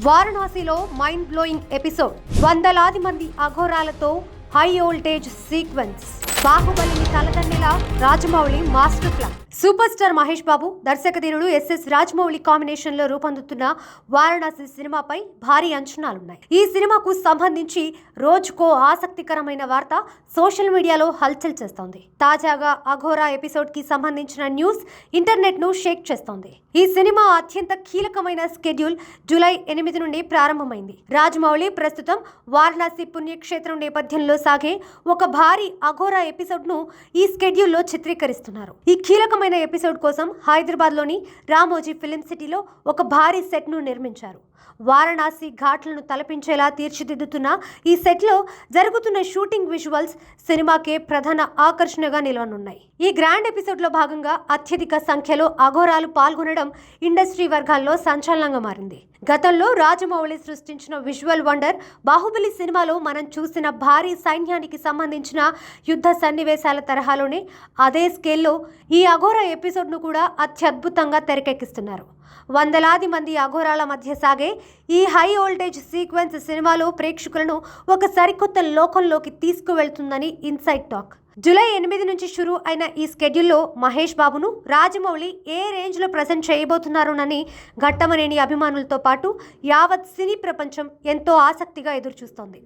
వారణాసిలో mind blowing episode. వందలాది మంది అఘోరాలతో హై వోల్టేజ్ సీక్వెన్స్. బాహుబలిని తలదన్నేలా Rajamouli master plan. Super star Mahesh Babu, దర్శకధీరుడు ఎస్ఎస్ రాజమౌళి కాంబినేషన్ లో రూపొందుతున్న వారణాసి సినిమాపై భారీ అంచనాలున్నాయి. ఈ సినిమాకు సంబంధించి రోజుకో ఆసక్తికరమైన వార్త సోషల్ మీడియాలో హల్చల్ చేస్తోంది. తాజాగా అఘోరా ఎపిసోడ్ కి సంబంధించిన న్యూస్ ఇంటర్నెట్ ను షేక్ చేస్తోంది. ఈ సినిమా అత్యంత కీలకమైన స్కెడ్యూల్ జూలై 8 నుండి ప్రారంభమైంది. రాజమౌళి ప్రస్తుతం వారణాసి పుణ్యక్షేత్రం నేపథ్యంలో సాగే ఒక భారీ అఘోరా ఎపిసోడ్ ను ఈ స్కెడ్యూల్లో చిత్రీకరిస్తున్నారు. ఈ కీలకమైన ఎపిసోడ్ కోసం హైదరాబాద్ లోని రామోజీ ఫిలిం సిటీలో ఒక భారీ సెట్ ను నిర్మించారు. వారణాసి ఘాట్లను తలపించేలా తీర్చిదిద్దుతున్న ఈ సెట్లో జరుగుతున్న షూటింగ్ విజువల్స్ సినిమాకే ప్రధాన ఆకర్షణగా నిలవనున్నాయి. ఈ గ్రాండ్ ఎపిసోడ్లో భాగంగా అత్యధిక సంఖ్యలో అఘోరాలు పాల్గొనడం ఇండస్ట్రీ వర్గాల్లో సంచలనంగా మారింది. గతంలో రాజమౌళి సృష్టించిన విజువల్ వండర్ బాహుబలి సినిమాలో మనం చూసిన భారీ సైన్యానికి సంబంధించిన యుద్ధ సన్నివేశాల తరహాలోనే అదే స్కేల్లో ఈ అఘోరా ఎపిసోడ్ను కూడా అత్యద్భుతంగా తెరకెక్కిస్తున్నారు. వందలాది మంది అఘోరాల మధ్య సాగే ఈ హై వోల్టేజ్ సీక్వెన్స్ సినిమాలో ప్రేక్షకులను ఒక సరికొత్త లోకంలోకి తీసుకువెళ్తుందని ఇన్సైడ్ టాక్. జూలై 8 నుంచి షురూ అయిన ఈ స్కెడ్యూల్లో మహేష్ బాబును రాజమౌళి ఏ రేంజ్లో ప్రజెంట్ చేయబోతున్నారోనని ఘట్టమనేని అభిమానులతో పాటు యావత్ సినీ ప్రపంచం ఎంతో ఆసక్తిగా ఎదురుచూస్తోంది.